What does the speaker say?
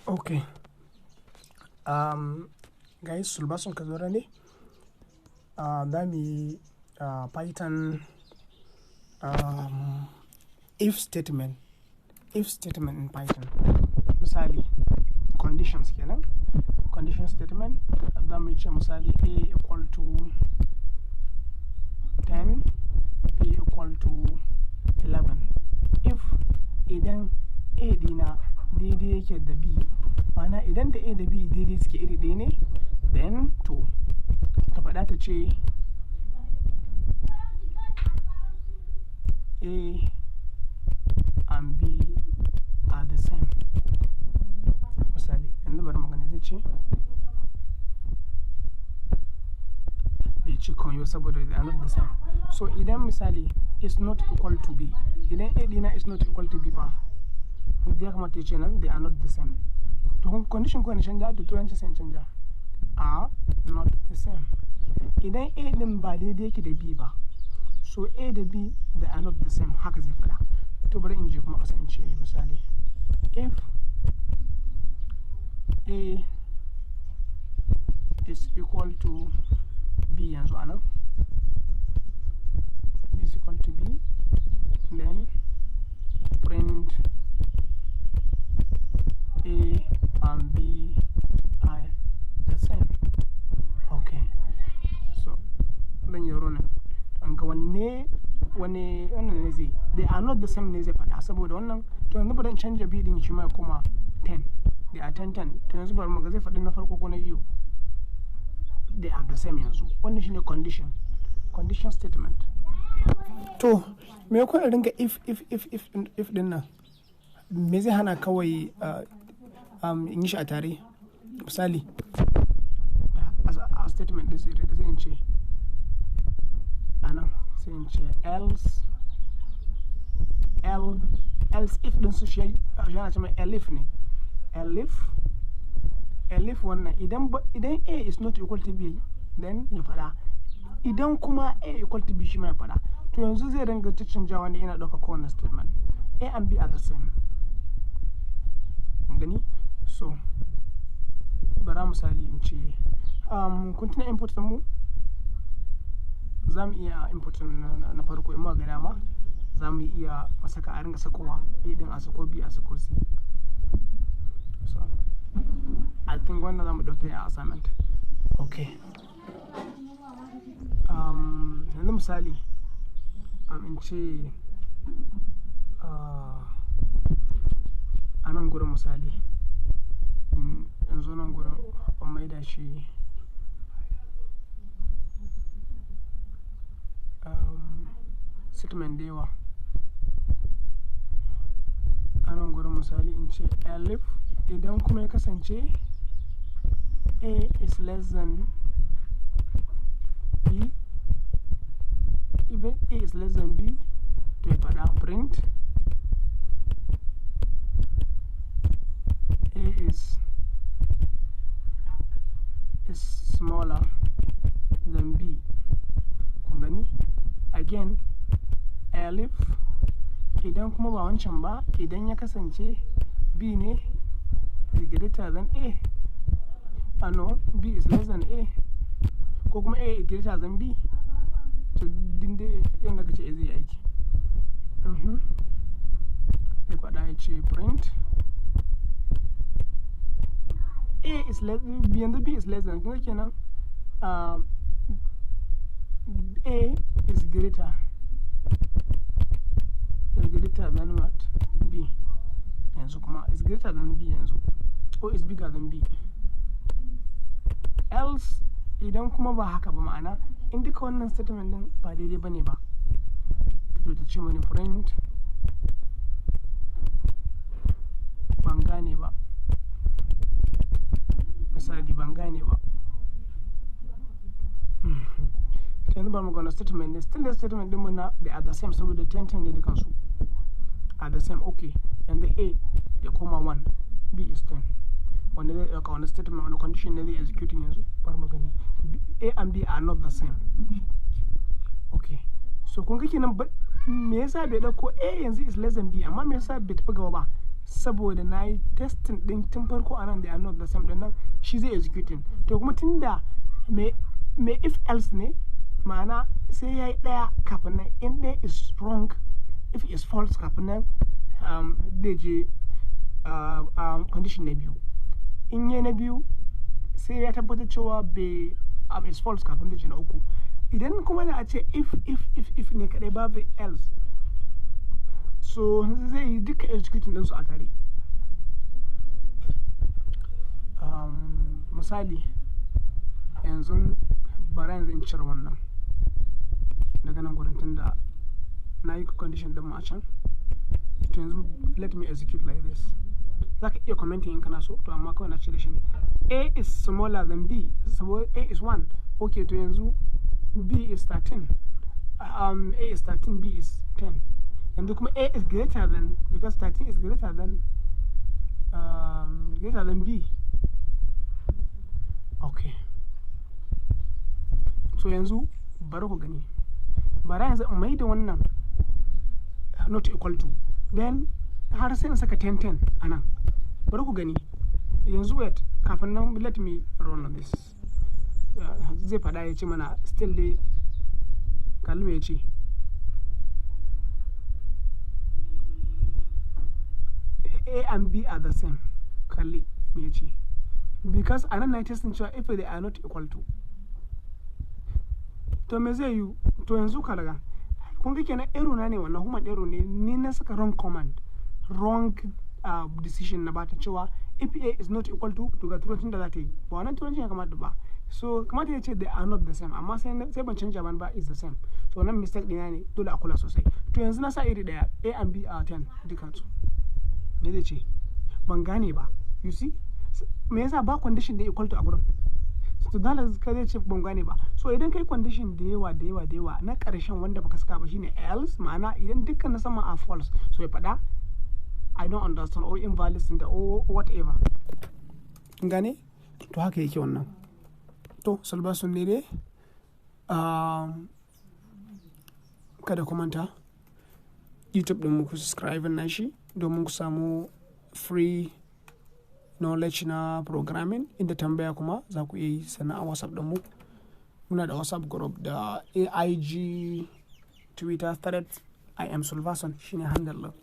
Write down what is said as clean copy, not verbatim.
Okay. Guys, sulbasun ka zora ne? Za mu yi Python if statement. If statement in Python. Misali, conditions kenan. Condition statement. Za mu ce misali A equal to 10, B equal to 11. If idan A dina daidai yake da B, mana idan da A da B daidai suke iri ɗaya ne, then to ka faɗa ta ce A and B are the same. Misali, yanzu bari magana zai ce bai ce kawai saboda they are not the same. So idan misali is not equal to B, idan A dina is not equal to B ba, ya kamata ya ce nan they are not the same. To condition ko ne canja da turanci sai canja are not the same. Idan A din ba daidai yake da B ba, so A da B they are not the same, haka zai fada. To bari in je kuma ƙasa in ce misali if A is equal to B yanzu anan, B is equal to B, then print A and B are the same. Okay, so then you're running. And go ne zai, they are not the same ne zai faɗa saboda wannan to yanzu bari in canja B din shi ma kuma 10. They are 10 10. To yanzu bari mu ga zai faɗi na farko ko na biyu. They are the same yanzu. Wannan shine condition statement. To me ko in ringa if din nan me zai hana kawai in yi shi a tare? Misali a statement din sai in ce anan sai in ce else if din su shi yana ce mai elif ne. Elif wannan idan A is not equal to B, then ya fada. Idan kuma A equal to B shi ma ya fada. To yanzu zai ringa canjawa ne yana ɗauka kowane statement. A and B are the same. Gani? So bara misali in ce kun tuna input mu za mu iya input na farko in ma ga dama za mu iya masaka a ringa sakowa A din a sako B a sako C. So I think wannan za mu ɗauke a assignment. Okay. Yanzu misali in ce a nan gurin misali yanzu nan gurin an maida shi statement da yawa. A nan gurin misali in ce elif idan kuma ya kasance A is less than B, even A is less than B, to ya faɗa print A is smaller than B. Kun gani? Again, elif idan kuma ba wancan ba, idan ya kasance B ne is greater than A, no, B is less than A, ko kuma A is greater than B, to dinde yadda ka ce A zai aiki. Ya faɗa ya ce print A is less than B, yanzu B is less than, kuma kenan A is greater than what? B. Yanzu kuma is greater than B yanzu, or is bigger than B. Else idan kuma ba haka ba, ma'ana in duka wannan statement din ba daidai bane ba, to ta ce mani print ban gane ba, misali ban gane ba. Yanzu ba mu ga statement din, still the statement din mu na they are the same saboda 10 ne dukansu are the same. Okay, and the A ya koma 1, B is 10. Wanda zai ɗauka wani statement wani condition ne zai executing yanzu, bar mu gani. A and B are not the same. Okay, so kun ga kenan me yasa bai ɗauko A yanzu is less than B, amma me yasa bai tafi gaba ba saboda na yi testing din tun farko anan da are not the same din nan shi zai executing. To kuma tunda me if else ne, ma'ana sai yayi daya kafin nan, in ɗaya is wrong if is false kafin nan zai je condition na biyu. In yi na biyu sai ya tabbatar cewa bai is false kafin zai je na uku. Idan kuma da a ce if ne kadai babu else, so zai yi duka executing ɗinsu a tare. Misali yanzu bara yanzu in cire wannan daga nan gurin tunda na yi condition ɗin a can. To yanzu let me execute like this. Za ka iya commenting in kana so, to amma kawai na cire shi ne. A is smaller than B, so A is 1. Okay, to yanzu B is 13. A is 13, B is 10. And kuma A is greater than, because 13 is greater than B. Okay. So yanzu bari ku gani. Bara yanzu in mai da wannan not equal to, then har sai in saka 10 anan. Bari ku gani. Yanzu wait, kafin nan let me run on this. Zai fada ya ce mana still dai kalma ya ce A and B are the same. Kalli me ya ce, because anan na testing cewa if they are not equal to, to me zai yi. To yanzu ka daga kun ga kenan error na ne wannan, human error ne, ni na saka wrong command, wrong decision na bata cewa if A is not equal to ga turancin da za ta yi ba wannan turancin ya kamata ba. So kamata ya ce they are not the same, amma sai ban canja ban ba is the same. So wannan mistake ɗina ne, dole a kula sosai. To yanzu na sa iri daya, A and B are 10 dukansu. Me zai ce ban gane ba, you see me yasa ba condition da equal to a gurin. So dole ka zai ce ban gane ba. So idan kai condition da yawa na ƙarshen wanda baka saka ba shine else, ma'ana idan dukkan na sama are false, so ya faɗa I don't understand or invalid or whatever. Gane? To haka yake wannan. To Salbasun ne dai. Kada ku manta YouTube din mu ku subscribe na shi domin ku samu free knowledge na programming. Inda tambaya kuma za ku iya yi sannan a WhatsApp din mu. Muna da WhatsApp group da AIG Twitter thread. I am Salvason shine handle.